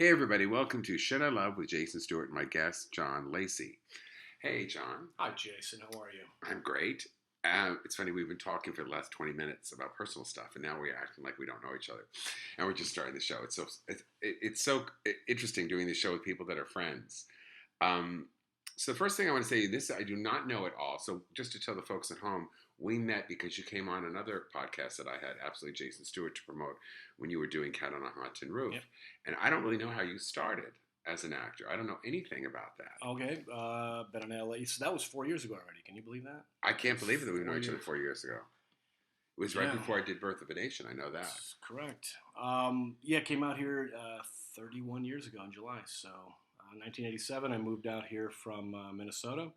Hey everybody, welcome to Should I Love with Jason Stuart and my guest, John LACY. Hey John. Hi Jason, how are you? I'm great. It's funny, we've been talking for the last 20 minutes about personal stuff, and now we're acting like we don't know each other. And we're just starting the show. It's so interesting doing this show with people that are friends. So the first thing I want to say, this I do not know at all. So just to tell the folks at home, we met because you came on another podcast that I had, Absolutely Jason Stewart, to promote when you were doing Cat on a Hot Tin Roof. Yep. And I don't really know how you started as an actor. I don't know anything about that. Okay, been on LACY. So that was 4 years ago already. Can you believe that? I can't believe that we've known each other 4 years ago. It was right before I did Birth of a Nation. I know that. That's correct. Came out here 31 years ago in July. So 1987, I moved out here from Minnesota.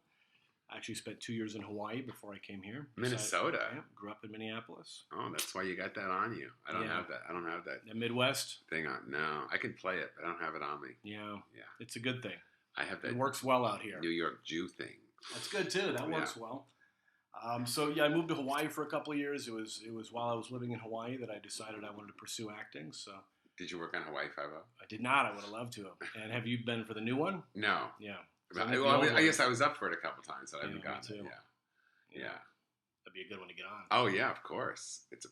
I actually spent 2 years in Hawaii before I came here. Minnesota? Yeah, grew up in Minneapolis. Oh, that's why you got that on you. I don't have that. I don't have that. The Midwest? Thing on. No, I can play it, but I don't have it on me. Yeah. It's a good thing. I have that. It works well out here. New York Jew thing. That's good too. That works well. I moved to Hawaii for a couple of years. It was while I was living in Hawaii that I decided I wanted to pursue acting. So. Did you work on Hawaii Five-0? I did not. I would have loved to. And have you been for the new one? No. Yeah. I guess I was up for it a couple times, but I haven't gotten it. Yeah. That'd be a good one to get on. Oh yeah, of course. It's a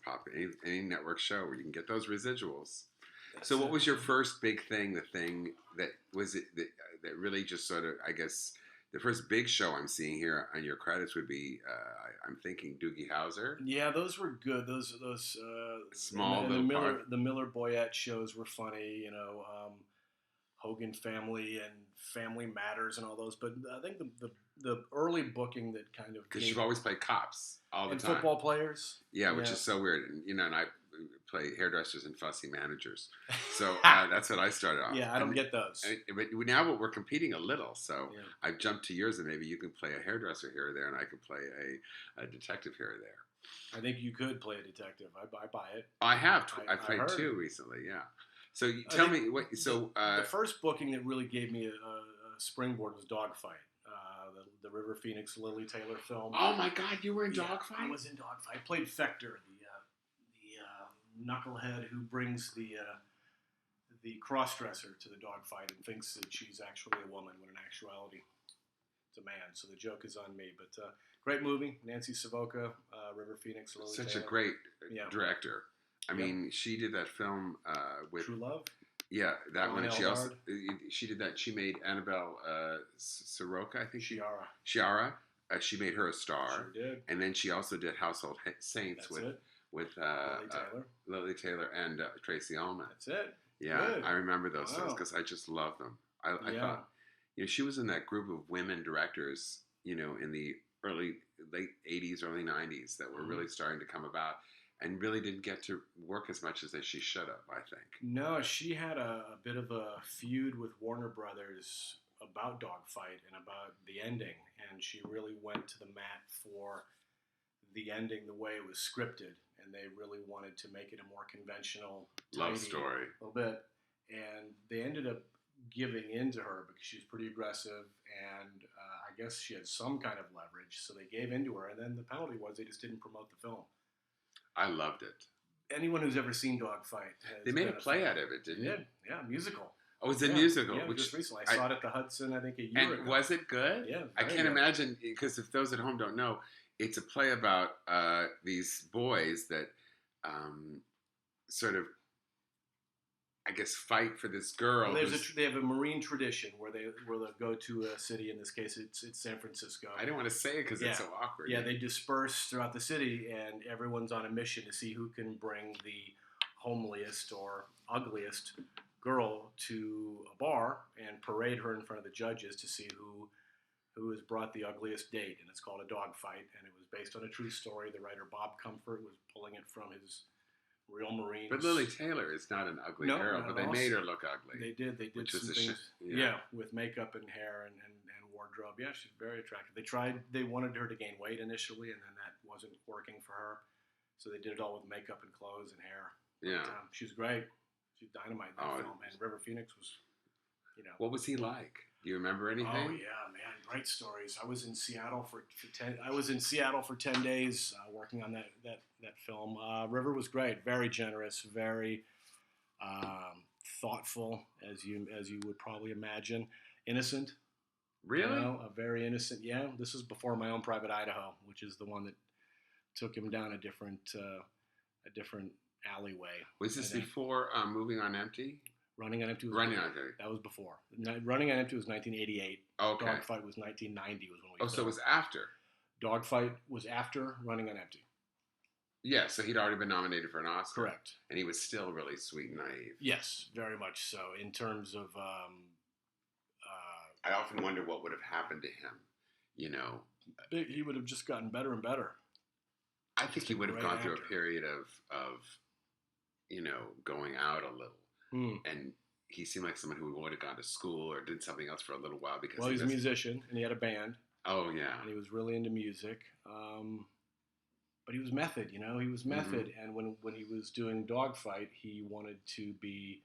any network show where you can get those residuals. So, what was your first big thing? The thing that was it that really just sort of, I guess, the first big show I'm seeing here on your credits would be, I'm thinking Doogie Howser. Yeah, those were good. Those small the Miller Boyette shows were funny. Hogan Family and Family Matters and all those. But I think the early booking that kind of because you've always played cops all the time. And football players. Yeah, which is so weird. And I play hairdressers and fussy managers. So that's what I started off. Yeah, I don't get those. But now we're competing a little. So I've jumped to yours, and maybe you can play a hairdresser here or there, and I can play a detective here or there. I think you could play a detective. I buy it. I have. I played two recently. Yeah. So tell me what. So the first booking that really gave me a springboard was Dogfight, the River Phoenix Lily Taylor film. Oh my God, you were in Dogfight? I was in Dogfight. I played Fector, the knucklehead who brings the crossdresser to the dogfight and thinks that she's actually a woman when in actuality it's a man. So the joke is on me. But great movie, Nancy Savoca, River Phoenix Lily Taylor. Such a great director. I mean, she did that film with True Love. Yeah, that one. And she did that. She made Annabelle Soroka, I think. Chiara. She made her a star. Sure did. And then she also did Household Saints with Lily Taylor and Tracy Ullman. That's it. Yeah, good. I remember those things because I just love them. I thought, she was in that group of women directors, in the late 80s, early 90s that were really starting to come about. And really didn't get to work as much as she should have, I think. No, she had a bit of a feud with Warner Brothers about Dogfight and about the ending. And she really went to the mat for the ending the way it was scripted. And they really wanted to make it a more conventional love story. A little bit. And they ended up giving in to her because she was pretty aggressive. And I guess she had some kind of leverage. So they gave in to her. And then the penalty was they just didn't promote the film. I loved it. Anyone who's ever seen Dogfight they made a play out of it, didn't they? Yeah, musical. Oh, it's a musical. Yeah, just recently. I saw it at the Hudson, I think, a year ago. And was it good? Yeah. I can't imagine, because if those at home don't know, it's a play about these boys that sort of, I guess, fight for this girl. Well, they have a Marine tradition where they'll go to a city. In this case, it's San Francisco. I didn't want to say it because it's so awkward. Yeah, they disperse throughout the city, and everyone's on a mission to see who can bring the homeliest or ugliest girl to a bar and parade her in front of the judges to see who has brought the ugliest date. And it's called a Dogfight, and it was based on a true story. The writer Bob Comfort was pulling it from his real Marines. But Lily Taylor is not an ugly girl, but they made her look ugly. They did some things, with makeup and hair and wardrobe. Yeah, she's very attractive. They wanted her to gain weight initially, and then that wasn't working for her. So they did it all with makeup and clothes and hair. Yeah. But, she's great. She's dynamite in that film. And River Phoenix was, What was he like? Do you remember anything? Oh yeah, man, great stories. I was in Seattle for 10 days working on that film. River was great, very generous, very thoughtful, as you would probably imagine, innocent. Really? A very innocent. Yeah, this is before My Own Private Idaho, which is the one that took him down a different alleyway. Was this before Moving on Empty? Running on Empty was Running on Empty. That was before. Running on Empty was 1988. Okay. Dogfight was 1990. Was when we. So it was after. Dogfight was after Running on Empty. Yeah, so he'd already been nominated for an Oscar. Correct. And he was still really sweet and naive. Yes, very much so. In terms of, I often wonder what would have happened to him. He would have just gotten better and better. I think he would have gone through a period of going out a little. And he seemed like someone who would have gone to school or did something else for a little while because he's a musician and he had a band. Oh yeah, and he was really into music. But he was method, He was method, and when he was doing Dogfight, he wanted to be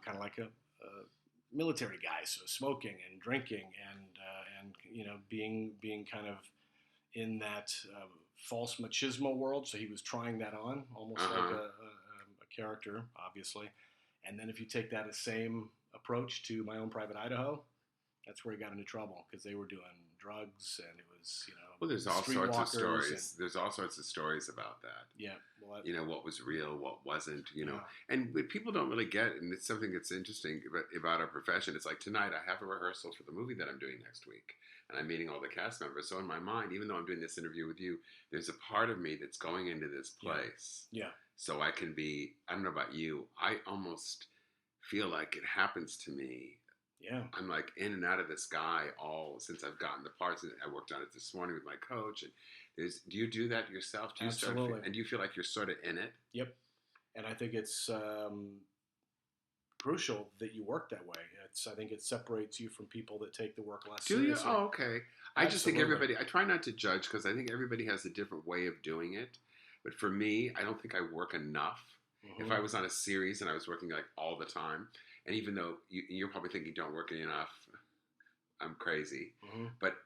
kind of like a military guy, so smoking and drinking and being kind of in that false machismo world. So he was trying that on, almost like a character, obviously. And then if you take that same approach to My Own Private Idaho, that's where he got into trouble because they were doing drugs and it was, Well, there's all sorts of stories. There's all sorts of stories about that. Yeah. Well, what was real, what wasn't, And what people don't really get, and it's something that's interesting about our profession. It's like tonight I have a rehearsal for the movie that I'm doing next week. And I'm meeting all the cast members. So in my mind, even though I'm doing this interview with you, there's a part of me that's going into this place. Yeah. So I can be, I don't know about you, I almost feel like it happens to me. Yeah. I'm like in and out of this guy since I've gotten the parts. And I worked on it this morning with my coach. And do you do that yourself? Do you Absolutely. And do you feel like you're sort of in it? Yep. And I think it's crucial that you work that way. I think it separates you from people that take the work less seriously. Do you? Oh, okay. I just think I try not to judge because I think everybody has a different way of doing it. But for me, I don't think I work enough. Mm-hmm. If I was on a series and I was working like all the time, and even though you're probably thinking don't work enough, I'm crazy. Mm-hmm. But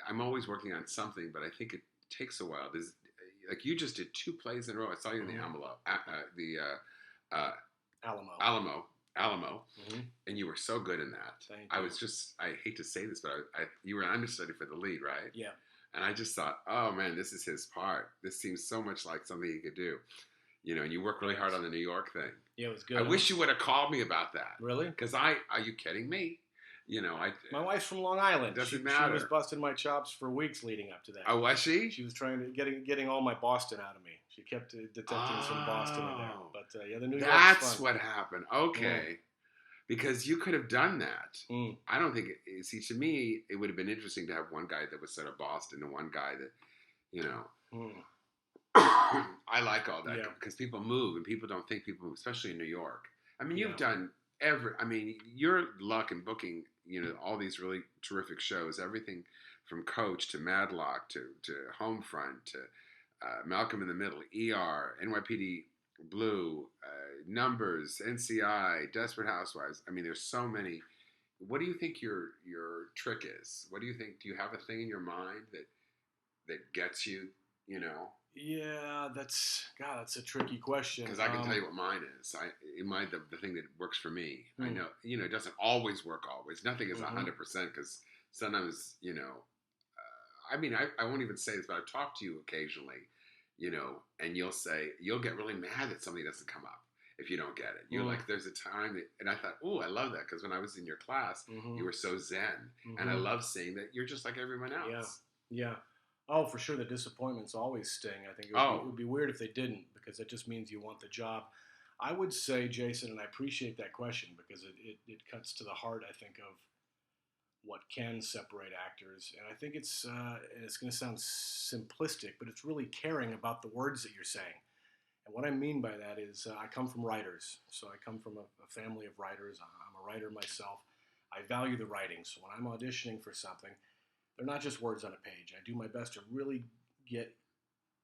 I'm always working on something, but I think it takes a while. There's like you just did 2 plays in a row. I saw you in the Alamo, mm-hmm. and you were so good in that. Thank you. I hate to say this, but you were an understudy for the lead, right? Yeah. And I just thought, oh man, this is his part. This seems so much like something he could do. And you work really hard on the New York thing. Yeah, it was good. I wish you would have called me about that. Really? Because are you kidding me? My wife's from Long Island. Doesn't matter. She was busting my chops for weeks leading up to that. Oh, was she? She was trying to getting all my Boston out of me. She kept detecting some Boston in there. But the New York. That's what happened. Okay. Yeah. Because you could have done that. Mm. I don't think. To me, it would have been interesting to have one guy that was sort of Boston and one guy that, Mm. I like all that because people move and people don't think people move, especially in New York. I mean, you've done your luck in booking, all these really terrific shows, everything from Coach to Madlock to Homefront to Malcolm in the Middle, ER, NYPD Blue, Numbers, NCI, Desperate Housewives. I mean, there's so many. What do you think your trick is? What do you think? Do you have a thing in your mind that gets you, Yeah, that's a tricky question. Because I can tell you what mine is. The thing that works for me. I know, it doesn't always work always. Nothing is 100% because sometimes, I won't even say this, but I've talked to you occasionally, and you'll get really mad that something doesn't come up if you don't get it. You're like, there's a time and I thought, oh, I love that because when I was in your class, you were so zen. And I love seeing that you're just like everyone else. Yeah. Oh, for sure. The disappointments always sting. I think it would be weird if they didn't, because that just means you want the job. I would say, Jason, and I appreciate that question because it cuts to the heart, I think, of what can separate actors. And I think it's going to sound simplistic, but it's really caring about the words that you're saying. And what I mean by that is I come from writers. So I come from a family of writers. I'm a writer myself. I value the writing. So when I'm auditioning for something, they're not just words on a page. I do my best to really get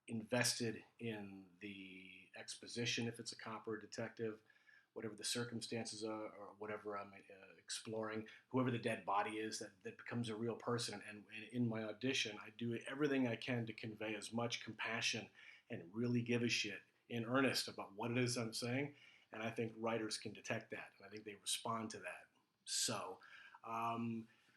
invested in the exposition, if it's a cop or a detective, whatever the circumstances are, or whatever I'm exploring, whoever the dead body is that becomes a real person. And in my audition, I do everything I can to convey as much compassion and really give a shit in earnest about what it is I'm saying. And I think writers can detect that, and I think they respond to that. So,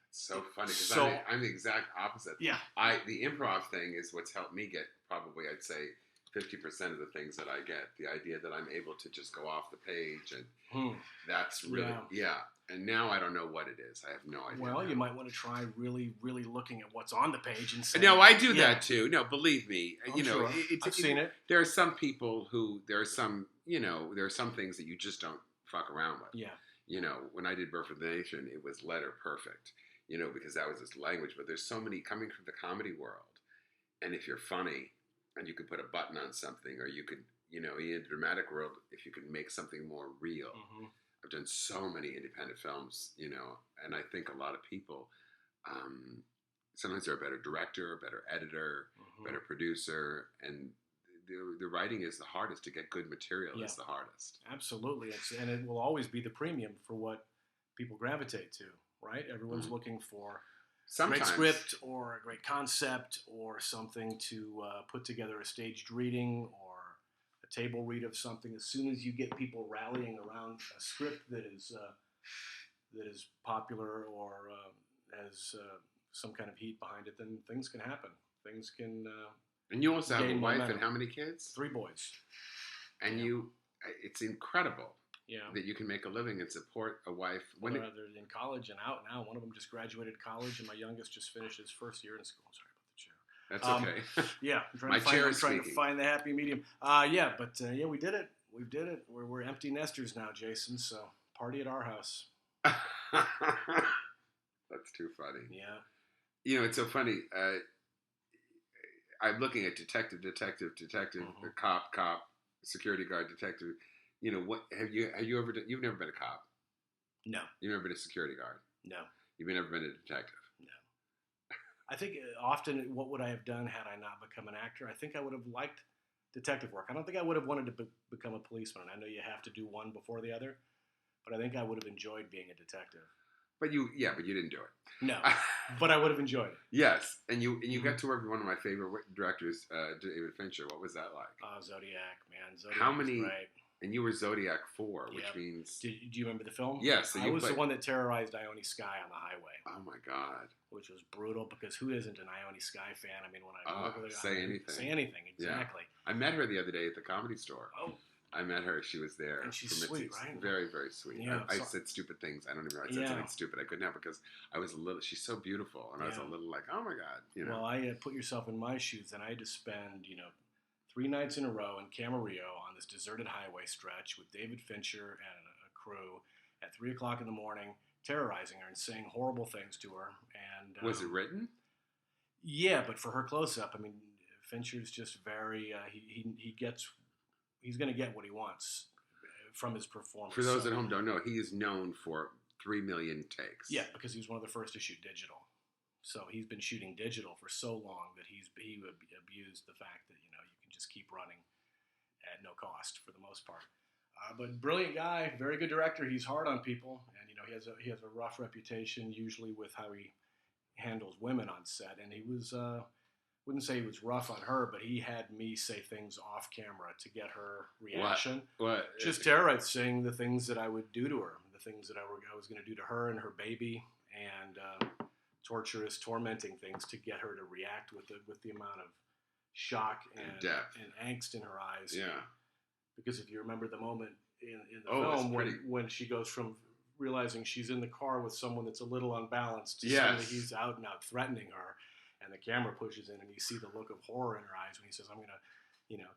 so funny because So- I'm the exact opposite. yeah, The improv thing is what's helped me get probably, I'd say, 50% of the things that I get. The idea that I'm able to just go off the page, and that's really And now I don't know what it is. I have no idea. well, now. you might want to try really, really looking at what's on the page and say, No, I do yeah, that too. No, believe me. I'm You know, sure. I've seen it. There are some people who there are some things that you just don't fuck around with. Yeah. You know, when I did Birth of the Nation, it was letter perfect. You know, because that was this language. But there's so many coming from the comedy world, and if you're funny, and you could put a button on something, or you could, in the dramatic world, if you could make something more real. Mm-hmm. I've done so many independent films, and I think a lot of people, sometimes they're a better director, a better editor, better producer, and the writing is the hardest. To get good material is the hardest. Absolutely, and it will always be the premium for what people gravitate to, right? Everyone's looking for Sometimes. a great script or a great concept or something to put together a staged reading or a table read of something. As soon as you get people rallying around a script that is popular or has some kind of heat behind it, then things can happen. Things can. And you also have a gain wife momentum. and how many kids? 3 boys. And it's incredible Yeah. that you can make a living and support a wife. Well, they're in college and out now. One of them just graduated college, and my youngest just finished his first year in school. I'm sorry about the chair. That's okay. Yeah, I'm trying, My chair is I'm trying to squeaking. find the happy medium. Yeah, we did it. We did it. We're empty nesters now, Jason. So party at our house. That's too funny. Yeah. It's so funny. I'm looking at detective, cop, security guard, detective. What have you ever done? You've never been a cop. No. You've never been a security guard. No. You've never been a detective. No. I think often, what would I have done had I not become an actor? I think I would have liked detective work. I don't think I would have wanted to become a policeman. I know you have to do one before the other, but I think I would have enjoyed being a detective. But you didn't do it. No, but I would have enjoyed it. Yes, and you got to work with one of my favorite directors, David Fincher. What was that like? Zodiac, man. Zodiac. How many? Right. And you were Zodiac 4, which means. Do you remember the film? Yes. So I was the one that terrorized Ione Skye on the highway. Oh my God. Which was brutal because who isn't an Ione Skye fan? I mean, when I look at say anything. Say anything, exactly. Yeah. I met her the other day at the Comedy Store. Oh. I met her. She was there. And she's sweet, right? Very, very sweet. Yeah, I said stupid things. I don't even know. I said something stupid. I couldn't have because I was a little. She's so beautiful, and I was a little like, oh my God, Well, I put yourself in my shoes, and I had to spend 3 nights in a row in Camarillo on this deserted highway stretch with David Fincher and a crew at 3 o'clock in the morning, terrorizing her and saying horrible things to her. And was it written? Yeah, but for her close-up, I mean, Fincher's just very. He's going to get what he wants from his performance. For those at home don't know, he is known for 3 million takes. Yeah, because he was one of the first to shoot digital. So he's been shooting digital for so long that he abused the fact that you can just keep running at no cost for the most part. But brilliant guy, very good director. He's hard on people, and he has a rough reputation usually with how he handles women on set. And he was wouldn't say he was rough on her, but he had me say things off camera to get her reaction. What? Just terrorized, saying the things that I would do to her, the things that I was going to do to her and her baby, and torturous, tormenting things to get her to react with the amount of shock and angst in her eyes. Yeah. Because if you remember the moment in the film when she goes from realizing she's in the car with someone that's a little unbalanced to suddenly he's out and out threatening her, and the camera pushes in and you see the look of horror in her eyes when he says, I'm going to,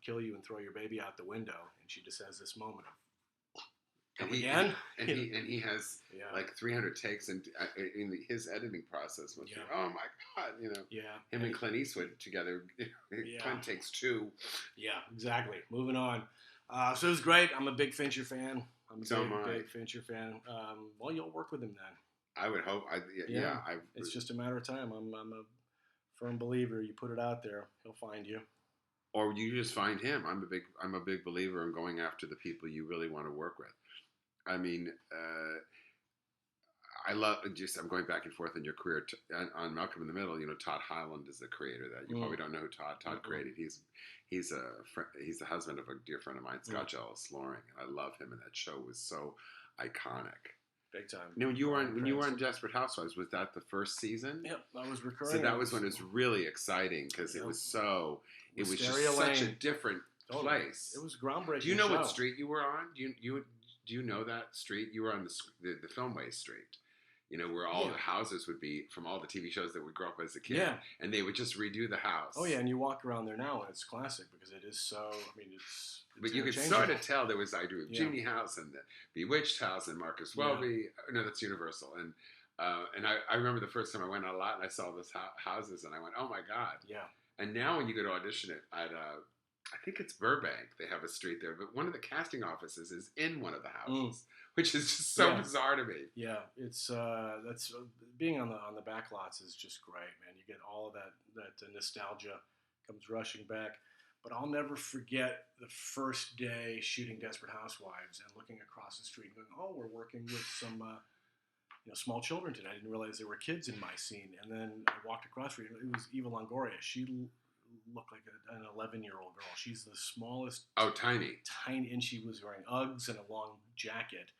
kill you and throw your baby out the window. And she just has this moment of, again? And he has like 300 takes in his editing process. Oh my God, him and Clint Eastwood together. Clint takes 2. Yeah, exactly. Moving on. So it was great. I'm a big Fincher fan. I'm a big Fincher fan. Well, you'll work with him then. I would hope. It's just a matter of time. I'm a firm believer. You put it out there, he'll find you. Or you just find him. I'm a big believer in going after the people you really want to work with. I mean, I love just. I'm going back and forth in your career on Malcolm in the Middle. You know, Todd Hyland is the creator. That you probably don't know who Todd created. He's the husband of a dear friend of mine, Scott Jealous Loring, and I love him. And that show was so iconic. Big time. Now, when you were on Desperate Housewives, was that the first season? Yep, that was recurring. So that was when it was really exciting because it was so. It was just such a different place. It was groundbreaking. Do you know what street you were on? Do you know that street? You were on the Filmway Street. You know, where all the houses would be from all the TV shows that we grew up as a kid. Yeah. And they would just redo the house. Oh, yeah, and you walk around there now, and it's classic because it is so, I mean, it's but you could sort of tell there was, I do, Ginny House and the Bewitched House and Marcus Welby. No, that's Universal. And I remember the first time I went on a lot and I saw those houses and I went, oh, my God. Yeah. And now when you go to audition at I think it's Burbank, they have a street there, but one of the casting offices is in one of the houses. Which is just so bizarre to me. Yeah, it's that's being on the back lots is just great, man. You get all of that nostalgia comes rushing back. But I'll never forget the first day shooting Desperate Housewives and looking across the street and going, "Oh, we're working with some small children today." I didn't realize there were kids in my scene. And then I walked across the street. It was Eva Longoria. She looked like an 11-year-old girl. She's the smallest. Oh, tiny, and she was wearing Uggs and a long jacket.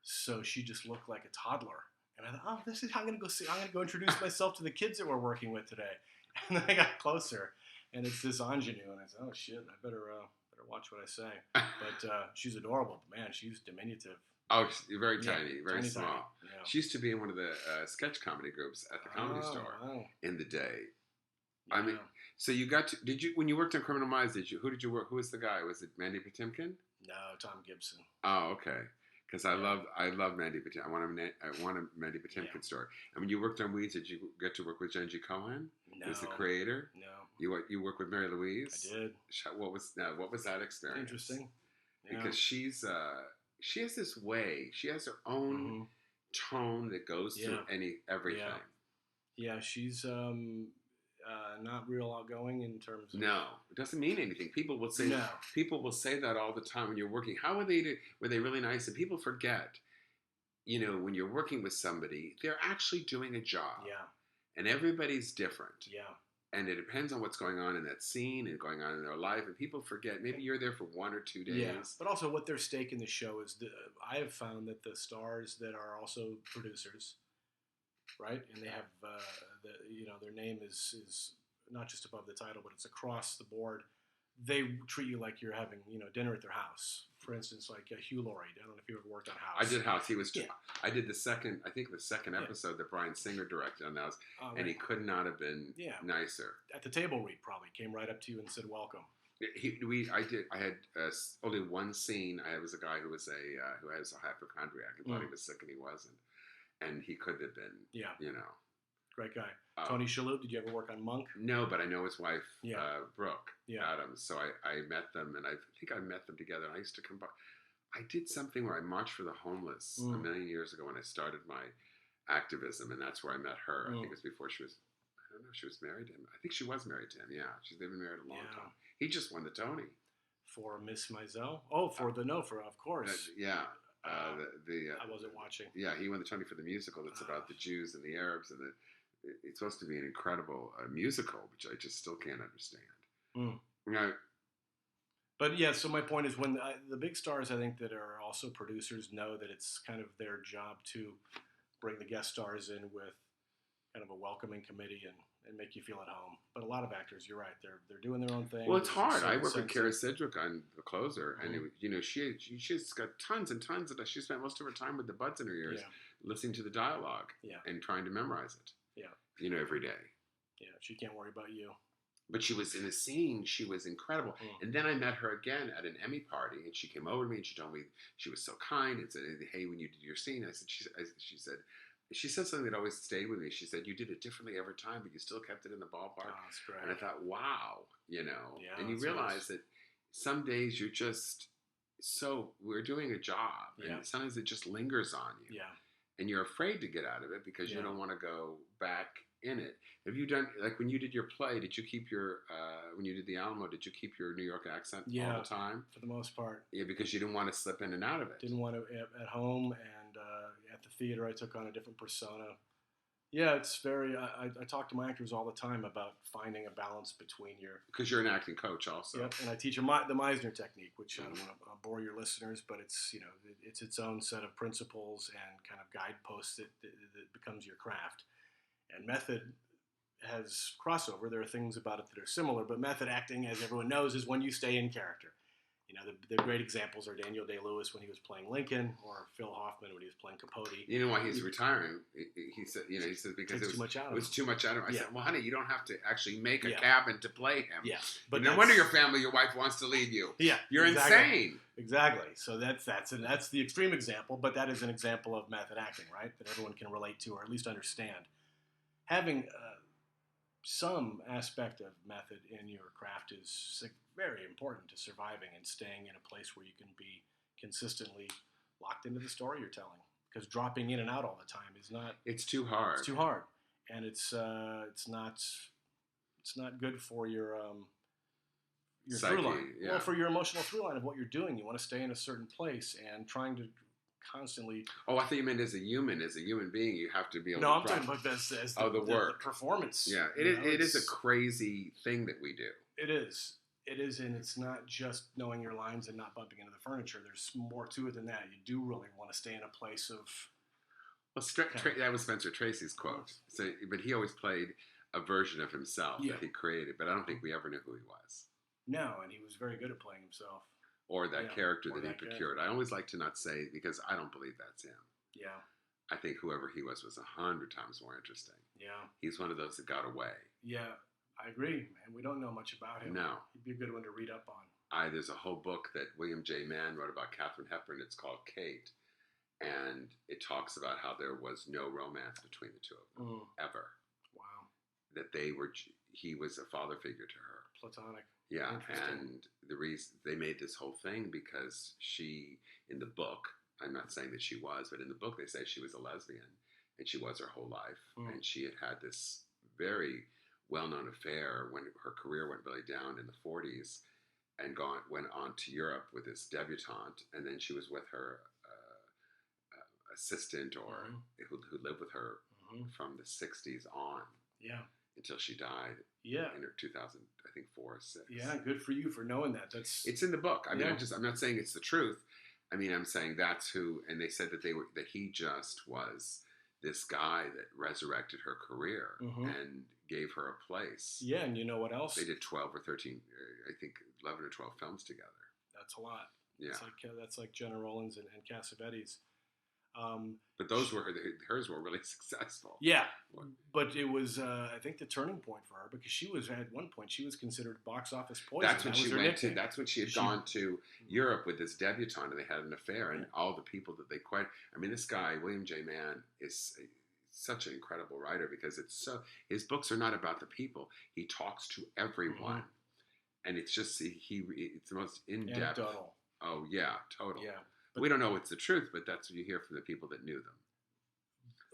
So she just looked like a toddler. And I thought, this is how I'm going to go introduce myself to the kids that we're working with today. And then I got closer, and it's this ingenue. And I said, oh, shit, I better watch what I say. But she's adorable. But, man, she's diminutive. Oh, she's very tiny, very small. Tiny. Yeah. She used to be in one of the sketch comedy groups at the Comedy Store in the day. Yeah. I mean, so you got to, when you worked on Criminal Minds, who did you work, who was the guy? Was it Mandy Patinkin? No, Tom Gibson. Oh, okay. Because I love Mandy Patinkin. I want a Mandy Patinkin story. I mean, you worked on Weeds. Did you get to work with Jenji Cohen? No. Who's the creator? No. You worked with Mary Louise? I did. What was that experience? Interesting. Yeah. Because she has this way. She has her own tone that goes through everything. Yeah, she's not real outgoing in terms of... No, it doesn't mean anything. People will say that all the time when you're working. How were they really nice? And people forget, when you're working with somebody, they're actually doing a job. Yeah. And everybody's different. Yeah. And it depends on what's going on in that scene and going on in their life. And people forget, maybe you're there for 1 or 2 days. Yeah, but also what their stake in the show is, I have found that the stars that are also producers, right? And they have, their name is not just above the title, but it's across the board. They treat you like you're having, dinner at their house. For instance, like Hugh Laurie. I don't know if you ever worked on House. I did House. He was. Yeah. I did the second episode that Bryan Singer directed on House, and he could not have been nicer. At the table read, probably came right up to you and said, "Welcome." I had only one scene. I was a guy who was who has a hypochondriac and thought he was sick and he wasn't, and he could have been. Yeah. Great guy. Tony Shalhoub, did you ever work on Monk? No, but I know his wife, Brooke Adams. So I met them, and I think I met them together. And I used to come by. I did something where I marched for the homeless a million years ago when I started my activism, and that's where I met her. I think it was before she was, I don't know if she was married to him. I think she was married to him, they've been married a long time. He just won the Tony. For Miss Maisel? Oh, of course. I wasn't watching. Yeah, he won the Tony for the musical that's about the Jews and the Arabs, and it's supposed to be an incredible musical, which I just still can't understand. But yeah, so my point is when the big stars, I think, that are also producers know that it's kind of their job to bring the guest stars in with kind of a welcoming committee and make you feel at home. But a lot of actors, you're right, they're doing their own thing. Well, it's hard. I work with Kara Sedgwick on The Closer, and she's got tons and tons of. She spent most of her time with the buds in her ears, listening to the dialogue, and trying to memorize it. Yeah, every day. Yeah, she can't worry about you. But she was in a scene. She was incredible. And then I met her again at an Emmy party, and she came over to me and she told me she was so kind and said, "Hey, when you did your scene," she said something that always stayed with me. She said, "You did it differently every time, but you still kept it in the ballpark." Oh, that's great. And I thought, wow, and you realize that some days you're just we're doing a job, and sometimes it just lingers on you. Yeah. And you're afraid to get out of it because you don't want to go back in it. Have you done, like when you did your play, did you keep your, when you did the Alamo, did you keep your New York accent all the time? For the most part. Yeah, because you didn't want to slip in and out of it. Didn't want to at home, and at the theater, I took on a different persona. Yeah, it's very. I talk to my actors all the time about finding a balance between your. Because you're an acting coach also. Yep, and I teach them the Meisner technique, which I don't want to bore your listeners, but it's it's its own set of principles and kind of guideposts that becomes your craft. And method has crossover. There are things about it that are similar, but method acting, as everyone knows, is when you stay in character. The great examples are Daniel Day-Lewis when he was playing Lincoln, or Phil Hoffman when he was playing Capote. You know why he's retiring? He said, because it was too much out of him. It was too much out of him. I said, well, honey, you don't have to actually make a Yeah. cabin to play him. Yeah, but no wonder your wife wants to leave you. Yeah, You're insane. Exactly. So that's the extreme example, but that is an example of method acting, right? That everyone can relate to, or at least understand. Having some aspect of method in your craft is very important to surviving and staying in a place where you can be consistently locked into the story you're telling. Because dropping in and out all the time is not. It's too hard. It's too hard, and it's not good for your Psyche, through line. yeah. Well, for your emotional through line of what you're doing, you want to stay in a certain place, and trying to constantly. Oh, I thought you meant as a human being, you have to be able to. No, I'm talking about this as the work, the performance. Yeah, it is a crazy thing that we do. It is. It is, and it's not just knowing your lines and not bumping into the furniture. There's more to it than that. You do really want to stay in a place of. Well, that was Spencer Tracy's quote. So, but he always played a version of himself that he created. But I don't think we ever knew who he was. No, and he was very good at playing himself. Or that character that he procured. I always like to not say, because I don't believe that's him. Yeah. I think whoever he was 100 times more interesting. Yeah. He's one of those that got away. Yeah, I agree. And we don't know much about him. No. He'd be a good one to read up on. There's a whole book that William J. Mann wrote about Katharine Hepburn. It's called Kate. And it talks about how there was no romance between the two of them. Ever. Wow. That he was a father figure to her. Platonic. Yeah, and the reason they made this whole thing because she, in the book, I'm not saying that she was, but in the book they say she was a lesbian, and she was her whole life, and she had this very well-known affair when her career went really down in the 40s, and went on to Europe with this debutante, and then she was with her assistant or who lived with her from the 60s on. Yeah. Until she died. Yeah. In her 2000, I think 4 or 6. Yeah, good for you for knowing that. It's in the book. I mean, I'm not saying it's the truth. I mean, I'm saying that's who. And they said that he just was this guy that resurrected her career and gave her a place. Yeah, and you know what else? They did 12 or 13, I think 11 or 12 films together. That's a lot. Yeah. That's like Jenna Rollins and Cassavetes. But hers were really successful. Yeah, but it was I think the turning point for her, because she was at one point she was considered box office poison. That's when she went to. That's when she had gone to Europe with this debutante, and they had an affair, and all the people that they quite. I mean, this guy William J. Mann is such an incredible writer because his books are not about the people. He talks to everyone, and it's just it's the most in depth. Anecdotal. Oh yeah, total. Yeah. But we don't know what's the truth, but that's what you hear from the people that knew them.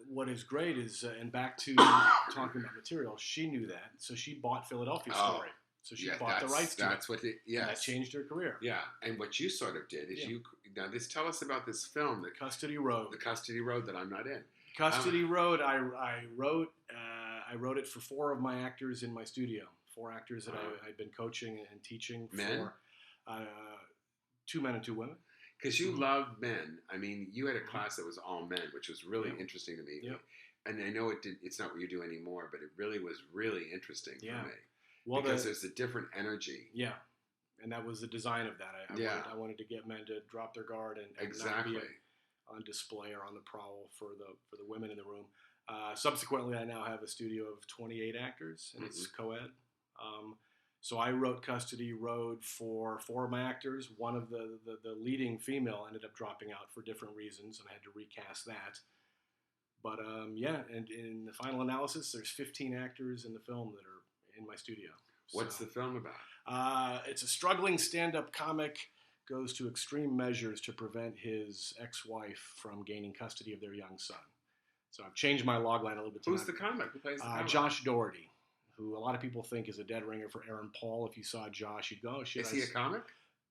What is great is, and back to talking about material, she knew that, so she bought Philadelphia Story. So she bought the rights to it. That's what and that changed her career. Yeah, and what you sort of did is tell us about this film, Custody Road. The Custody Road that I'm not in. Custody Road, I wrote it for 4 of my actors in my studio. 4 actors that I'd been coaching and teaching for 2 men and 2 women. Because you love men. I mean, you had a class that was all men, which was really interesting to me. Yeah. And I know it's not what you do anymore, but it really was really interesting for me. Well, because there's a different energy. Yeah. And that was the design of that. I wanted to get men to drop their guard and not be on display or on the prowl for the women in the room. Subsequently, I now have a studio of 28 actors, and it's co-ed. So I wrote Custody Road for 4 of my actors. One of the leading female ended up dropping out for different reasons, and I had to recast that. But and in the final analysis, there's 15 actors in the film that are in my studio. What's the film about? It's a struggling stand-up comic, goes to extreme measures to prevent his ex-wife from gaining custody of their young son. So I've changed my logline a little bit. Who's the comic? Who plays the comic? Josh Doherty, who a lot of people think is a dead ringer for Aaron Paul. If you saw Josh, you'd go, oh, shit. Is he a comic?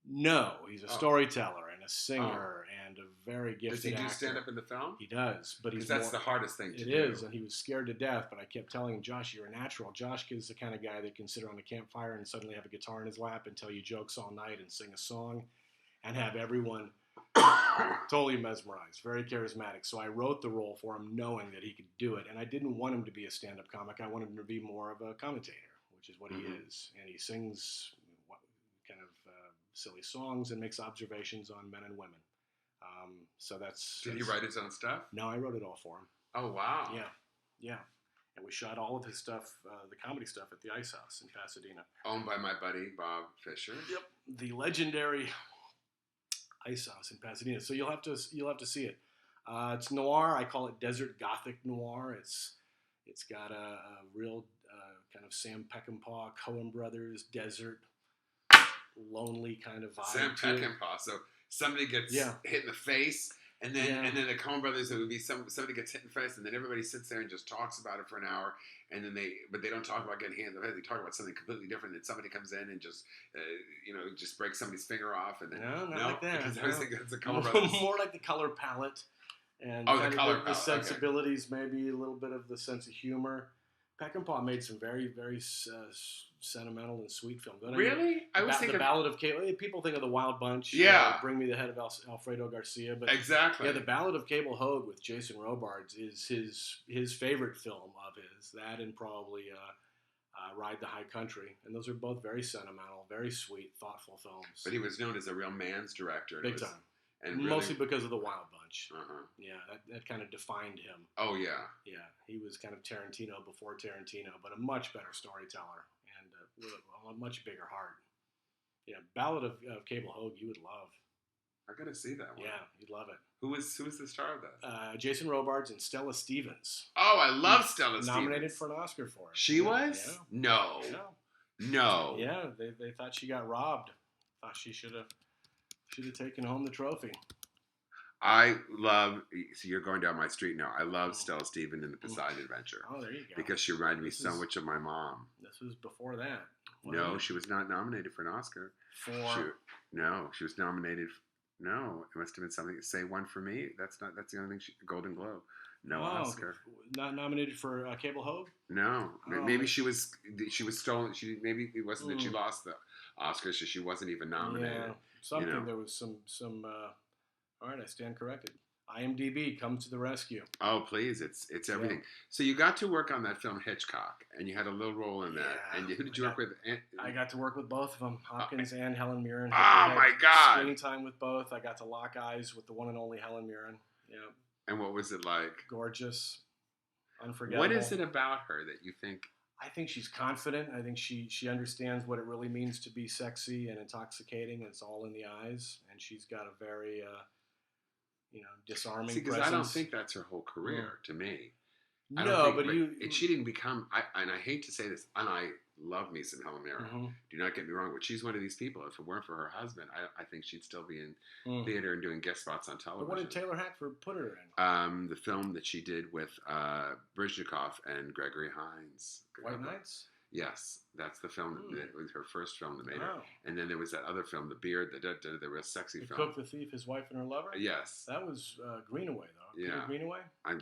No, he's a storyteller and a singer and a very gifted Does he do actor. stand-up in the film? He does, but he's that's the hardest thing to do. It is, and he was scared to death, but I kept telling him, Josh, you're a natural. Josh is the kind of guy that can sit around a campfire and suddenly have a guitar in his lap and tell you jokes all night and sing a song and have everyone totally mesmerized. Very charismatic. So I wrote the role for him knowing that he could do it, and I didn't want him to be a stand-up comic. I wanted him to be more of a commentator, which is what he is. And he sings kind of silly songs and makes observations on men and women. So that's... Did he write his own stuff? No, I wrote it all for him. Oh, wow. Yeah. And we shot all of his stuff, the comedy stuff, at the Ice House in Pasadena. Owned by my buddy, Bob Fisher. Yep. The legendary Ice House in Pasadena. So you'll have to see it. It's noir. I call it desert gothic noir. It's got a real kind of Sam Peckinpah, Coen Brothers, desert, lonely kind of vibe. Sam Peckinpah. So somebody gets hit in the face, and then the Coen Brothers, it would be somebody gets hit in the face, and then everybody sits there and just talks about it for an hour, and then they don't talk about getting hit in the face. They talk about something completely different. Then somebody comes in and just just breaks somebody's finger off, and then not like that. Because I was thinking it's the Coen Brothers. More like the color palette, and the sensibilities, maybe a little bit of the sense of humor. Peckinpah made some very, very sentimental and sweet films. Really? I was thinking the Ballad of Cable. People think of the Wild Bunch. Yeah. Bring Me the Head of Alfredo Garcia. But exactly. Yeah, the Ballad of Cable Hogue with Jason Robards is his favorite film of his. That and probably Ride the High Country, and those are both very sentimental, very sweet, thoughtful films. But he was known as a real man's director. Big time. And mostly because of the Wild Bunch. Uh-huh. Yeah, that kind of defined him. Oh, yeah. Yeah, he was kind of Tarantino before Tarantino, but a much better storyteller and with a much bigger heart. Yeah, Ballad of Cable Hogue, you would love. I gotta see that one. Yeah, you'd love it. Who was the star of that? Jason Robards and Stella Stevens. Oh, I love Stella Stevens. Nominated for an Oscar for it. She was? Yeah. No. Yeah. No. Yeah, they thought she got robbed. Thought she should have taken home the trophy. I love. So you're going down my street now. I love Stella Stevens in the Poseidon Adventure. Oh, there you go. Because she reminded me so much of my mom. This was before that. No, she was not nominated for an Oscar. She was nominated. No, it must have been something. Say One for Me. That's the only thing. Golden Globe. No Oscar. Not nominated for Cable Hogue. No, maybe she was stolen. Maybe it wasn't that she lost the Oscar, so she wasn't even nominated. Yeah, something. There was some. All right, I stand corrected. IMDb, come to the rescue. Oh, please, it's everything. Yeah. So you got to work on that film Hitchcock, and you had a little role in that. Yeah. And who did you work with? I got to work with both of them, Hopkins and Helen Mirren. Oh my God! Screen time with both. I got to lock eyes with the one and only Helen Mirren. Yeah. And what was it like? Gorgeous, unforgettable. What is it about her that you think? I think she's confident. I think she understands what it really means to be sexy and intoxicating. It's all in the eyes, and she's got a very disarming presence. Because I don't think that's her whole career to me. She didn't become. And I hate to say this, and I love me some Helen Mirren. Mm-hmm. Do not get me wrong, but she's one of these people. If it weren't for her husband, I think she'd still be in theater and doing guest spots on television. But what did Taylor Hackford put her in? The film that she did with Brezhnev and Gregory Hines. White Nights? Yes, that's the film that was her first film that made her. And then there was that other film, The Beard, the real sexy film. Cook, the Thief, His Wife and Her Lover? Yes. That was Greenaway, though. Yeah. Greenaway? I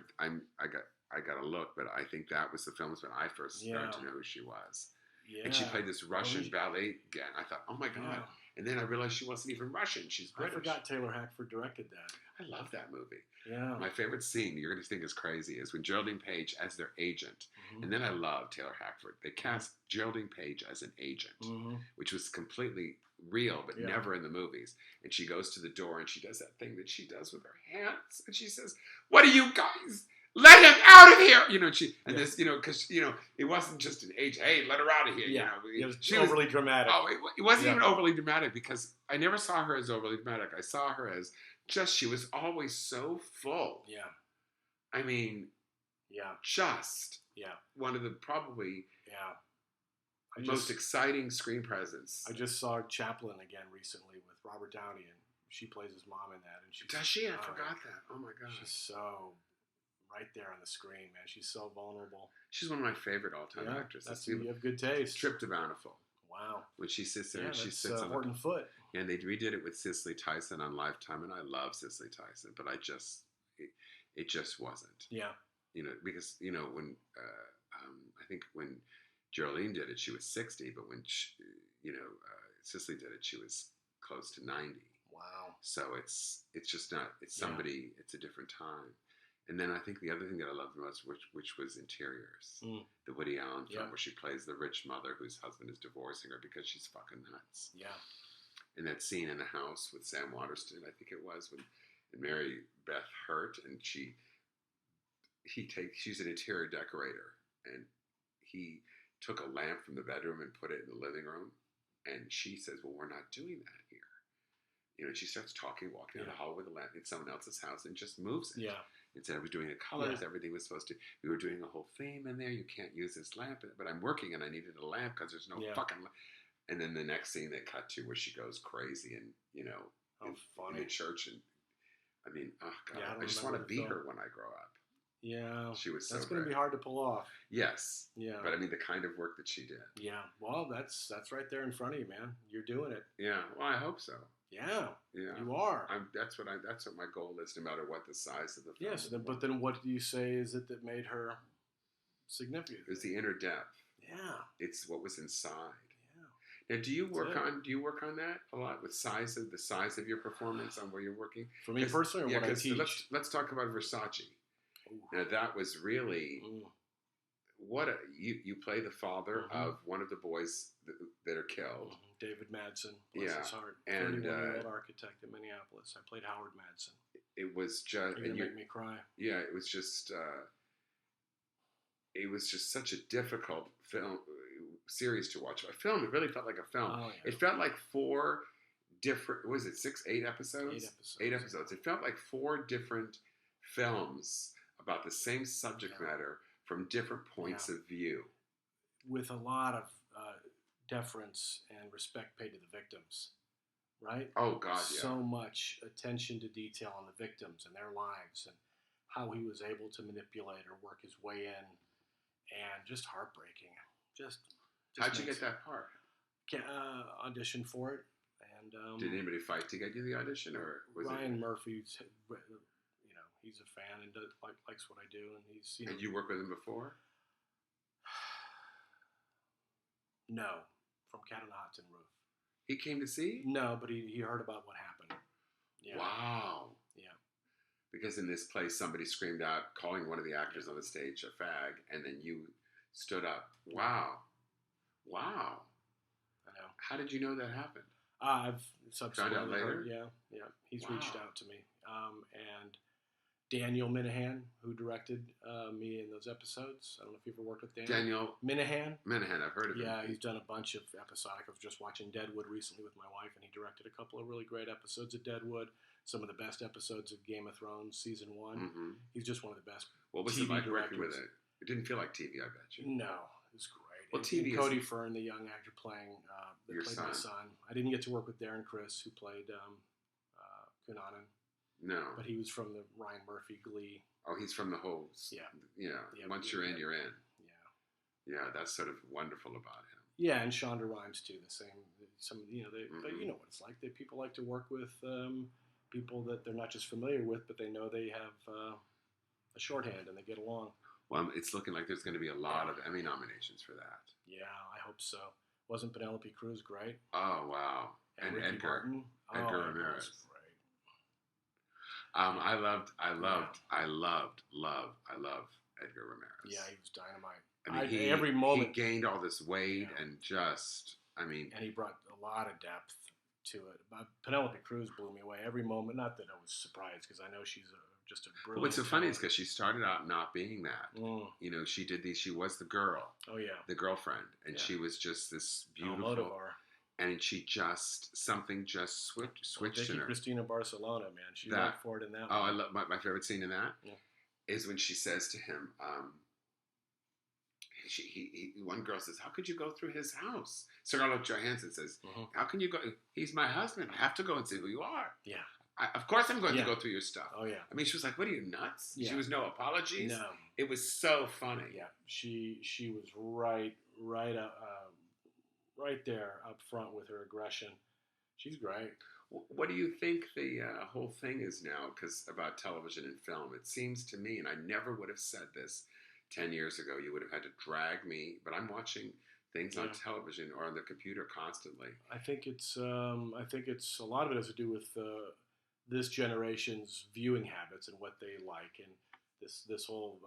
got to look, but I think that was the films when I first started to know who she was. Yeah. And she played this Russian ballet again. I thought, oh my God. Yeah. And then I realized she wasn't even Russian. She's British. I forgot Taylor Hackford directed that. I love that movie. Yeah. My favorite scene, you're going to think is crazy, is when Geraldine Page as their agent. Mm-hmm. And then I love Taylor Hackford. They cast Geraldine Page as an agent, which was completely real, but never in the movies. And she goes to the door and she does that thing that she does with her hands. And she says, "What are you guys? Let him out of here!" This, because it wasn't just an age. Hey, let her out of here. Yeah, it was overly dramatic. Oh, it wasn't even overly dramatic because I never saw her as overly dramatic. I saw her as she was always so full. Yeah, I mean, one of the probably most exciting screen presence. I just saw Chaplin again recently with Robert Downey, and she plays his mom in that. And does she? I forgot that. Oh my God, she's so right there on the screen, man. She's so vulnerable. She's one of my favorite all-time actresses. You have good taste. Trip to Bountiful. Wow. When she sits there Yeah, and she that's sits on Horton Foote. and they redid it with Cicely Tyson on Lifetime, and I love Cicely Tyson, but it just wasn't. Yeah. Because when I think when Geraldine did it, she was 60, but when Cicely did it, she was close to 90. Wow. So it's just not. It's somebody. It's a different time. And then I think the other thing that I loved the most, which was Interiors, the Woody Allen film, where she plays the rich mother whose husband is divorcing her because she's fucking nuts. Yeah. And that scene in the house with Sam Waterston, I think it was, when Mary Beth Hurt, and she's an interior decorator, and he took a lamp from the bedroom and put it in the living room, and she says, "Well, we're not doing that here." She starts talking, walking down the hall with a lamp in someone else's house, and just moves it. Yeah. Instead of doing the colors, everything was supposed to. We were doing a whole theme in there. You can't use this lamp, but I'm working, and I needed a lamp because there's no fucking. And then the next scene they cut to where she goes crazy, and in the church, and I mean, oh god, I just want to be her when I grow up. Yeah, she was. That's so going to be hard to pull off. Yes. Yeah. But I mean, the kind of work that she did. Yeah. Well, that's right there in front of you, man. You're doing it. Yeah. Well, I hope so. Yeah. Yeah. You are. That's what my goal is, no matter what the size of the film. Yes, but then what do you say is it that made her significant? It was the inner depth. Yeah. It's what was inside. Yeah. Now, do you work on that a lot with the size of your performance on where you're working? For me personally, or what I teach? Let's talk about Versace. Ooh. Now, that was really you play the father of one of the boys that are killed. David Madsen, bless his heart, and 31-year-old architect in Minneapolis. I played Howard Madsen. It was just You're gonna make me cry. Yeah, it was just such a difficult series to watch. A film. It really felt like a film. Oh, yeah. It felt like 4 different. Was it 8 episodes? 8 episodes. 8 episodes. It felt like 4 different films about the same subject matter from different points of view, with a lot of deference and respect paid to the victims, right? Oh God, yeah. So much attention to detail on the victims and their lives and how he was able to manipulate or work his way in, and just heartbreaking. Just how'd you get that part? Audition for it, and did anybody fight to get you the audition, or was Ryan Murphy's? He's a fan and likes what I do, and he's. Had you worked with him before? No, from Cat on a Hot Tin Roof. He came to see? No, but he heard about what happened. Yeah. Wow. Yeah. Because in this play, somebody screamed out, calling one of the actors on the stage a fag, and then you stood up. Wow. Wow. I know. How did you know that happened? I've subsequently found out later? Yeah. He's reached out to me. And Daniel Minahan, who directed me in those episodes. I don't know if you ever worked with Daniel Minahan. I've heard of him. Yeah, he's done a bunch of episodic. I was just watching Deadwood recently with my wife, and he directed a couple of really great episodes of Deadwood. Some of the best episodes of Game of Thrones season 1. Mm-hmm. He's just one of the best. What was TV it like directors. working with it? It didn't feel like TV, I bet you. No, it was great. Well, and TV is... Cody Fern, the young actor playing Your played son. my son. I didn't get to work with Darren Criss, who played Cunanan. No. But he was from the Ryan Murphy Glee. Oh, he's from the whole... Yeah. Once you're in, you're in. Yeah. Yeah, that's sort of wonderful about him. Yeah, and Shonda Rhimes, too. The same. But you know what it's like. People like to work with people that they're not just familiar with, but they know they have a shorthand and they get along. Well, it's looking like there's going to be a lot of Emmy nominations for that. Yeah, I hope so. Wasn't Penelope Cruz great? Oh, wow. And Ricky Edgar. Martin? Edgar Ramirez. Ramirez. Great. I loved Edgar Ramirez. Yeah, he was dynamite. I mean, every moment he gained all this weight and just, and he brought a lot of depth to it. But Penelope Cruz blew me away every moment. Not that I was surprised, because I know she's just a brilliant. What's so funny is because she started out not being that. Mm. She did these. She was the girl. Oh yeah. The girlfriend, and she was just this beautiful. Almodovar. And she something switched in her. Cristina Barcelona, man, she went for it in that. Oh, I love my favorite scene in that is Yeah. when she says to him, one girl says, "How could you go through his house?" Scarlett Johansson says, "How can you go? He's my husband. I have to go and see who you are." Yeah. Of course I'm going to go through your stuff. Oh yeah. I mean, she was like, "What are you, nuts?" Yeah. She was no apologies. No. It was so funny. Yeah. She was right right there up front with her aggression. She's great. What do you think the whole thing is now? Because about television and film, it seems to me, and I never would have said this 10 years ago. You would have had to drag me, but I'm watching things on television or on the computer constantly. I think it's a lot of it has to do with this generation's viewing habits and what they like, and this whole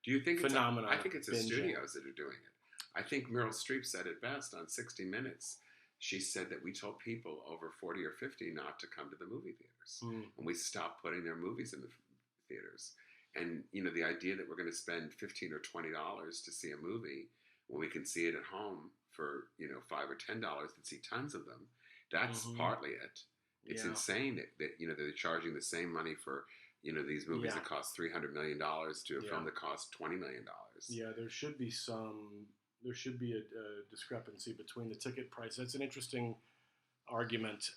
do you think phenomenon. I think it's the binging. studios that are doing it. I think Meryl Streep said it best on 60 Minutes. She said that we told people over 40 or 50 not to come to the movie theaters, and we stopped putting their movies in the theaters. And the idea that we're going to spend $15 or $20 to see a movie when we can see it at home for $5 or $10 and see tons of them, that's partly it. It's insane that they're charging the same money for these movies that cost $300 million to a film that costs $20 million. Yeah, there should be a discrepancy between the ticket price. That's an interesting argument.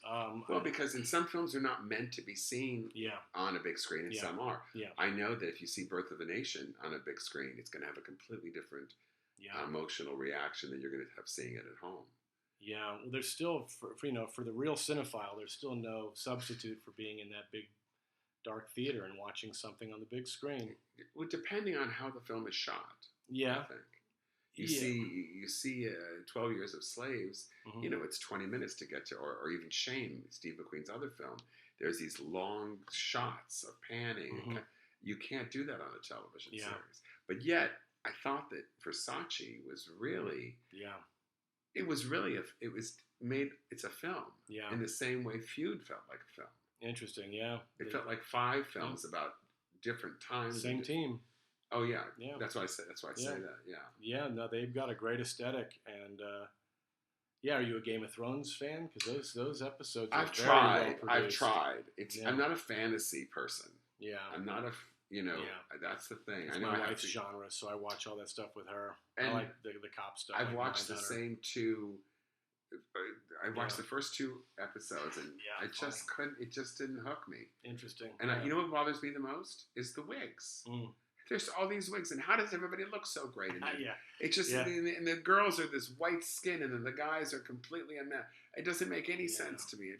Well, because in some films they're not meant to be seen on a big screen, and some are. Yeah. I know that if you see Birth of a Nation on a big screen, it's going to have a completely different emotional reaction than you're going to have seeing it at home. Yeah, well, there's still, for the real cinephile, there's still no substitute for being in that big, dark theater and watching something on the big screen. Well, depending on how the film is shot. Yeah. I think. You see 12 Years of Slaves, it's 20 minutes to get to, or even Shame, Steve McQueen's other film. There's these long shots of panning. You can't do that on a television series. But yet, I thought that Versace was really... It's a film. Yeah. In the same way Feud felt like a film. Interesting, yeah. It felt like 5 films about different times. Same team. Oh yeah. That's why I say that. Yeah. Yeah. No, they've got a great aesthetic, and are you a Game of Thrones fan? Because those episodes. I've tried. I'm not a fantasy person. Yeah. I'm not a. That's the thing. It's my wife's genre, so I watch all that stuff with her. And I like the cop stuff. I've watched the same 2. I watched the first 2 episodes, and I just couldn't. It just didn't hook me. Interesting. And what bothers me the most is the wigs. There's all these wigs, and how does everybody look so great? And it's just, and the girls are this white skin, and then the guys are completely unmatched. It doesn't make any sense to me.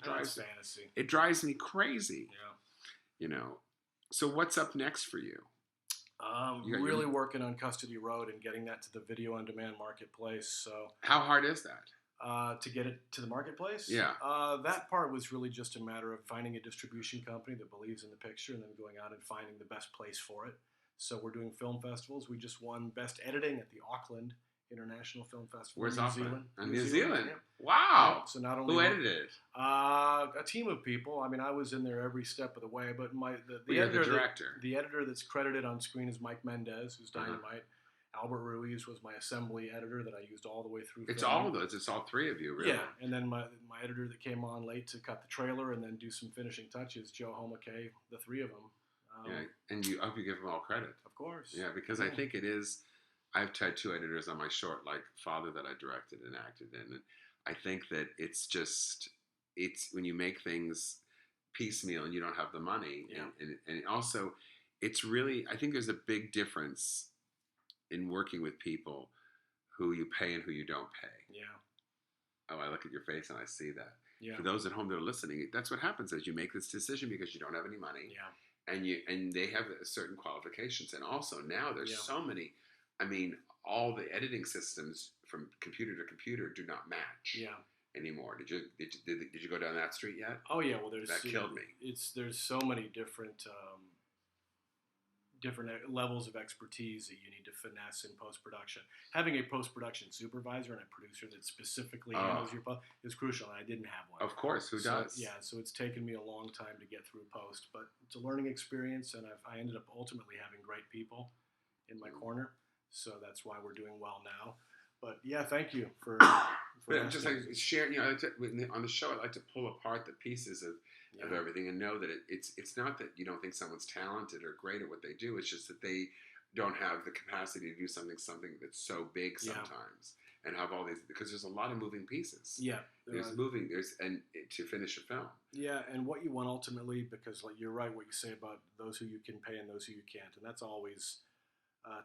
It drives me crazy. Yeah. So what's up next for you? Really working on Custody Road and getting that to the video on demand marketplace. So how hard is that? To get it to the marketplace? Yeah. That part was really just a matter of finding a distribution company that believes in the picture and then going out and finding the best place for it. So we're doing film festivals. We just won Best Editing at the Auckland International Film Festival. Where's New Auckland? Zealand. New Zealand. Yeah. Wow. Yeah. So not only who edited it? A team of people. I mean, I was in there every step of the way. But the editor, the director. The editor that's credited on screen is Mike Mendez, who's dynamite. Albert Ruiz was my assembly editor that I used all the way through. It's all of those. It's all 3 of you, really. Yeah, and then my editor that came on late to cut the trailer and then do some finishing touches, Joe Homake, the 3 of them. And I hope you give them all credit. Of course. Yeah, because I think it is. I've had 2 editors on my short, like Father, that I directed and acted in, and I think that it's when you make things piecemeal and you don't have the money, and also it's really, I think there's a big difference in working with people who you pay and who you don't pay. Yeah. Oh, I look at your face and I see that. Yeah. For those at home that are listening, that's what happens as you make this decision because you don't have any money. Yeah. And they have certain qualifications. And also now there's so many, I mean, all the editing systems from computer to computer do not match anymore. Did you go down that street yet? Oh yeah, well that killed me. There's so many different levels of expertise that you need to finesse in post-production. Having a post-production supervisor and a producer that specifically handles your post is crucial, and I didn't have one. Of course, who does? Yeah, so it's taken me a long time to get through post, but it's a learning experience, and I ended up ultimately having great people in my corner, so that's why we're doing well now. But yeah, thank you for just like sharing, on the show, I like to pull apart the pieces of everything and know that it's not that you don't think someone's talented or great at what they do. It's just that they don't have the capacity to do something that's so big sometimes and have all these, because there's a lot of moving pieces. Yeah. And to finish a film. Yeah. And what you want ultimately, because like you're right, what you say about those who you can pay and those who you can't. And that's always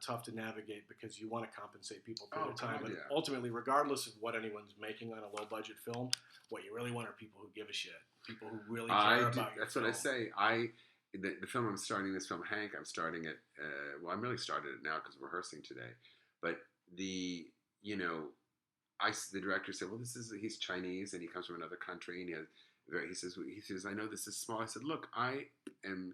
tough to navigate because you want to compensate people for Oh, their time. God, But yeah. ultimately, regardless of what anyone's making on a low-budget film, what you really want are people who give a shit, people who really care about your That's film. what I say. The film I'm starting, this film Hank, I'm starting it. Well, I'm really started it now because we're rehearsing today. But the director said, well, he's Chinese and he comes from another country and he says I know this is small. I said, look, I am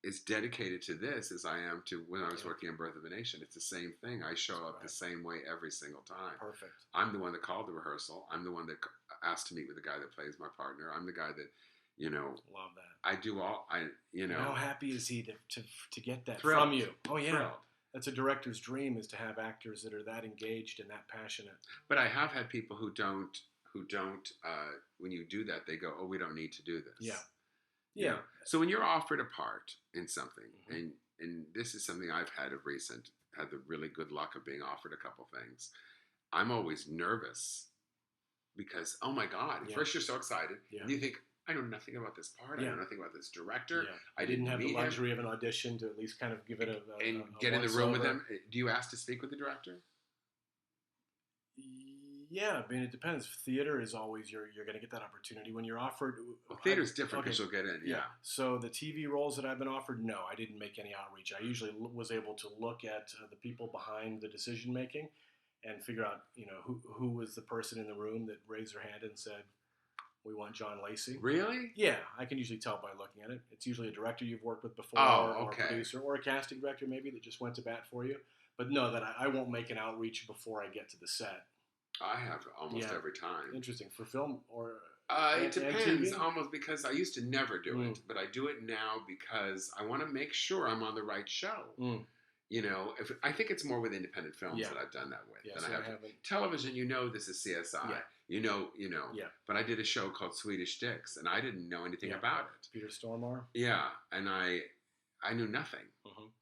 as dedicated to this as I am to when I was working on Birth of a Nation. It's the same thing. I show up the same way every single time. Perfect. I'm the one that called the rehearsal. I'm the one that asked to meet with the guy that plays my partner. I'm the guy that, Love that. I do all, How happy is he to get that Thrilled. from you? Oh, yeah. Thrilled. That's a director's dream, is to have actors that are that engaged and that passionate. But I have had people who don't, when you do that, they go, oh, we don't need to do this. Yeah. You Yeah. know? So when you're offered a part in something, and this is something I've had of recent, had the really good luck of being offered a couple things, I'm always nervous because, oh my God, at first you're so excited. Yeah. And you think, I know nothing about this part. I know nothing about this director. Yeah. I didn't have meet the luxury him. of an audition to at least kind of give it a Get in the room with once-over. him. Do you ask to speak with the director? Yeah, I mean, it depends. Theater is always you're going to get that opportunity when you're offered. Well, theater's different because you'll get in. Yeah. So the TV roles that I've been offered, no, I didn't make any outreach. I usually was able to look at the people behind the decision making and figure out, who was the person in the room that raised their hand and said, "We want John LACY." Really? Yeah, I can usually tell by looking at it. It's usually a director you've worked with before, or a producer, or a casting director maybe that just went to bat for you. But no, that I won't make an outreach before I get to the set. I have almost every time. Interesting. For film or it depends TV? almost because I used to never do it, but I do it now because I want to make sure I'm on the right show. I think it's more with independent films that I've done that with than I have television. This is CSI. Yeah. But I did a show called Swedish Dicks, and I didn't know anything about it. Peter Stormare. Yeah, and I knew nothing.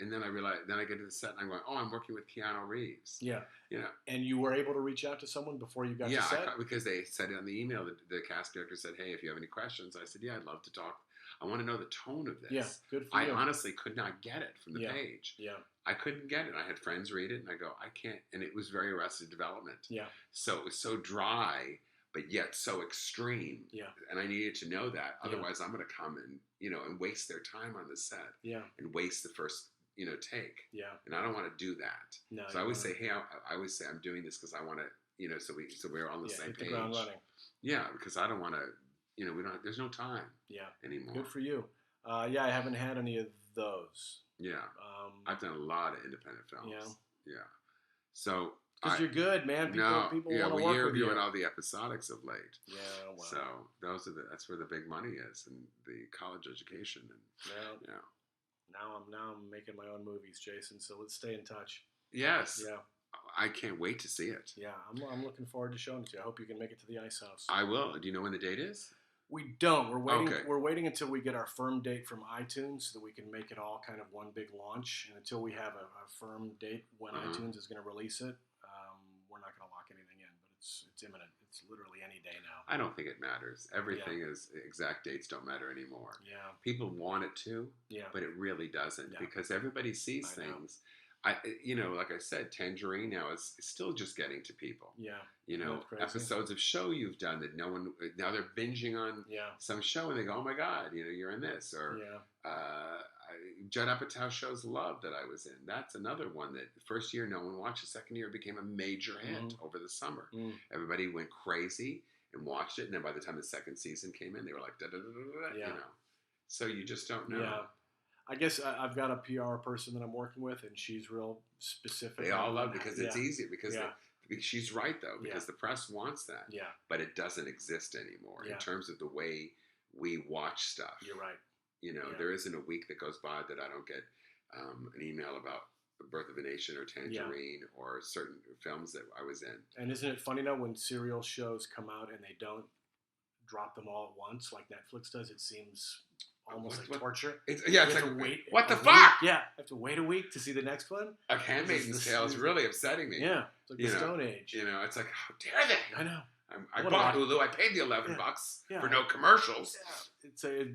And then I realized, then I get to the set and I'm going, oh, I'm working with Keanu Reeves. Yeah. And you were able to reach out to someone before you got to set? Yeah, because they said it on the email. The cast director said, hey, if you have any questions. I said, yeah, I'd love to talk. I want to know the tone of this. Yeah, good for you. I honestly could not get it from the page. Yeah. I couldn't get it. I had friends read it and I go, I can't. And it was very Arrested Development. Yeah. So it was so dry, but yet so extreme. Yeah. And I needed to know that. Otherwise, I'm going to come and, and waste their time on the set. Yeah. And waste the first, take. Yeah. And I don't want to do that. No. So I always say, hey, I always say I'm doing this because I want to, so we're on the same hit page. The ground running. Yeah, because I don't want to, we don't. There's no time. Anymore. Good for you. I haven't had any of those. Yeah. I've done a lot of independent films. Yeah. Yeah. So. Because you're good, man. People want to work with you. You're doing all the episodics of late. Yeah, well. So that's where the big money is, and the college education, and Now I'm making my own movies, Jason. So let's stay in touch. Yes. Yeah. I can't wait to see it. Yeah, I'm looking forward to showing it to you. I hope you can make it to the Ice House. I will. Do you know when the date is? We don't. We're waiting. Okay. We're waiting until we get our firm date from iTunes so that we can make it all kind of one big launch. And until we have a firm date when iTunes is going to release it, we're not going to lock anything in. But it's imminent. It's literally any day now. I don't think it matters. Everything is exact dates don't matter anymore. Yeah. People want it to, but it really doesn't because everybody sees things. Like I said, Tangerine now is still just getting to people. Yeah. Episodes of show you've done that now they're binging on some show and they go, oh my God, you're in this. Or Judd Apatow shows Love that I was in. That's another one that the first year no one watched. The second year it became a major hit over the summer. Everybody went crazy and watched it. And then by the time the second season came in, they were like, da, da, da, da, da, So you just don't know. Yeah. I guess I've got a PR person that I'm working with, and she's real specific. They all love it because it's easy. Because she's right, though, because the press wants that. Yeah. But it doesn't exist anymore in terms of the way we watch stuff. You're right. There isn't a week that goes by that I don't get an email about The Birth of a Nation or Tangerine or certain films that I was in. And isn't it funny, though, when serial shows come out and they don't drop them all at once like Netflix does? It seems almost like torture. It's like, wait what the fuck? Yeah, I have to wait a week to see the next one. A Handmaid's Tale is really upsetting me. Yeah, it's like the Stone Age. It's like, how dare they? I know. I bought Hulu. I paid the $11 for no commercials.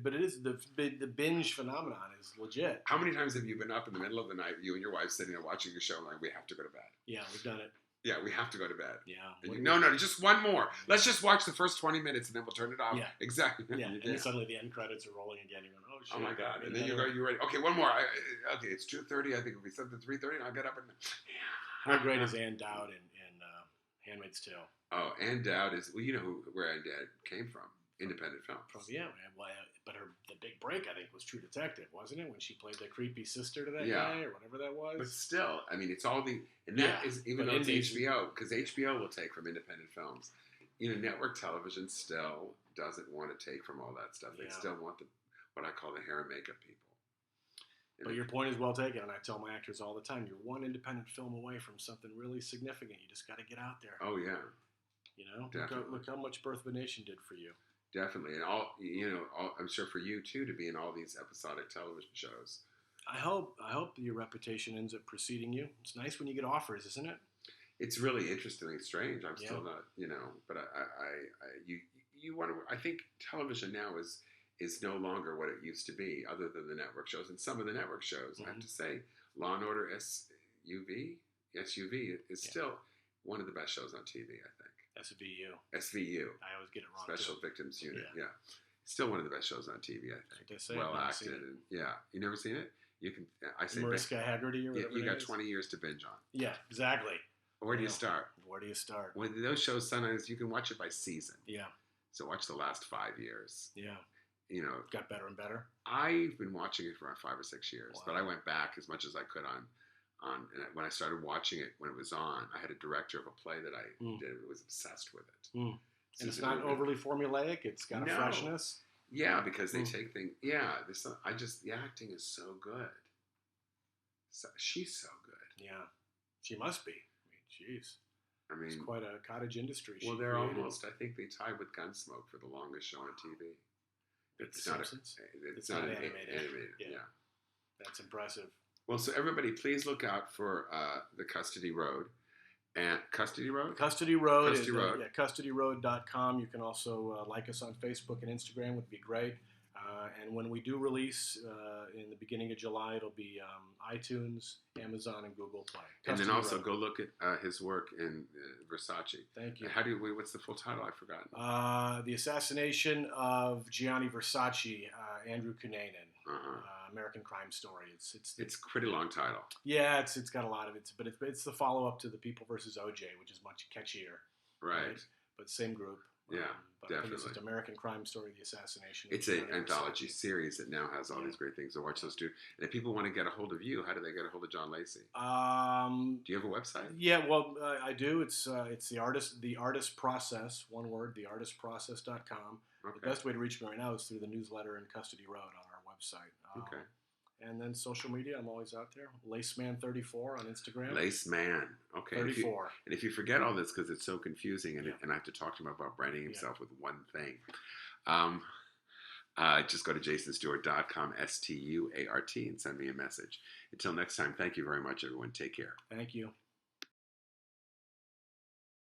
but it is the binge phenomenon is legit. How many times have you been up in the middle of the night, you and your wife sitting there watching your show, like, we have to go to bed? Yeah, we've done it. Yeah, we have to go to bed. Yeah. And no, just one more. Let's just watch the first 20 minutes and then we'll turn it off. Yeah. Exactly. Yeah. And then suddenly the end credits are rolling again. You're going, oh shit. Oh my God. And then you're ready. Okay, one more. Okay, it's 2:30. I think it'll be something 3:30 and I'll get up and. How great is Ann Dowd in Handmaid's Tale? Oh, Ann Dowd is, well, you know where Ann Dowd came from. Independent film. Yeah, well, but the big break, I think, was True Detective, wasn't it? When she played the creepy sister to that guy or whatever that was. But still, I mean, it's all and that is, even though it's HBO, because HBO will take from independent films. You know, network television still doesn't want to take from all that stuff. They still want what I call the hair and makeup people. But your point is well taken, and I tell my actors all the time, you're one independent film away from something really significant. You just got to get out there. Oh, yeah. You know, look how much Birth of a Nation did for you. Definitely, and I'm sure for you too to be in all these episodic television shows. I hope your reputation ends up preceding you. It's nice when you get offers, isn't it? It's really interesting and strange. I'm still not, but you want to. I think television now is no longer what it used to be, other than the network shows. And some of the network shows, I have to say, Law and Order SUV is still one of the best shows on TV. I think. SVU. I always get it wrong. Special Victims Unit. Yeah. Still one of the best shows on TV, I think. They say, well acted. And, you never seen it? You can. I say. Mariska Hargitay or whatever. You got 20 years to binge on. Yeah, exactly. Where do you start? When those shows, sometimes you can watch it by season. Yeah. So watch the last 5 years. Yeah. It got better and better. I've been watching it for around 5 or 6 years, but I went back as much as I could on. And when I started watching it when it was on, I had a director of a play that I did who was obsessed with it. And it's not overly formulaic. It's got a freshness. Yeah, because they take things. Yeah, the acting is so good. So, she's so good. Yeah, she must be. Jeez. I mean, it's quite a cottage industry. Well, they're almost. I think they tied with Gunsmoke for the longest show on TV. It's not animated. Yeah, that's impressive. Well, so everybody, please look out for the Custody Road. And Custody Road? Custody Road. CustodyRoad.com. You can also like us on Facebook and Instagram, would be great. And when we do release in the beginning of July, it'll be iTunes, Amazon, and Google Play. And then also go look at his work in Versace. Thank you. What's the full title? I've forgotten. The Assassination of Gianni Versace, Andrew Cunanan. American Crime Story. It's a pretty long title. Yeah, it's got a lot of it, but it's the follow up to The People versus OJ, which is much catchier. Right. But same group. Yeah, but definitely. It's American Crime Story, The Assassination. It's an anthology series that now has all these great things. So watch those too. And if people want to get a hold of you, how do they get a hold of John Lacey? Do you have a website? Yeah, well, I do. It's the artist process. One word, theartistprocess.com. Okay. The best way to reach me right now is through the newsletter and Custody Road on our website. Okay. And then social media, I'm always out there. Laceman34 on Instagram. Laceman. Okay. 34. If you forget all this because it's so confusing and I have to talk to him about branding himself with one thing, just go to jasonstuart.com, STUART, and send me a message. Until next time, thank you very much, everyone. Take care. Thank you.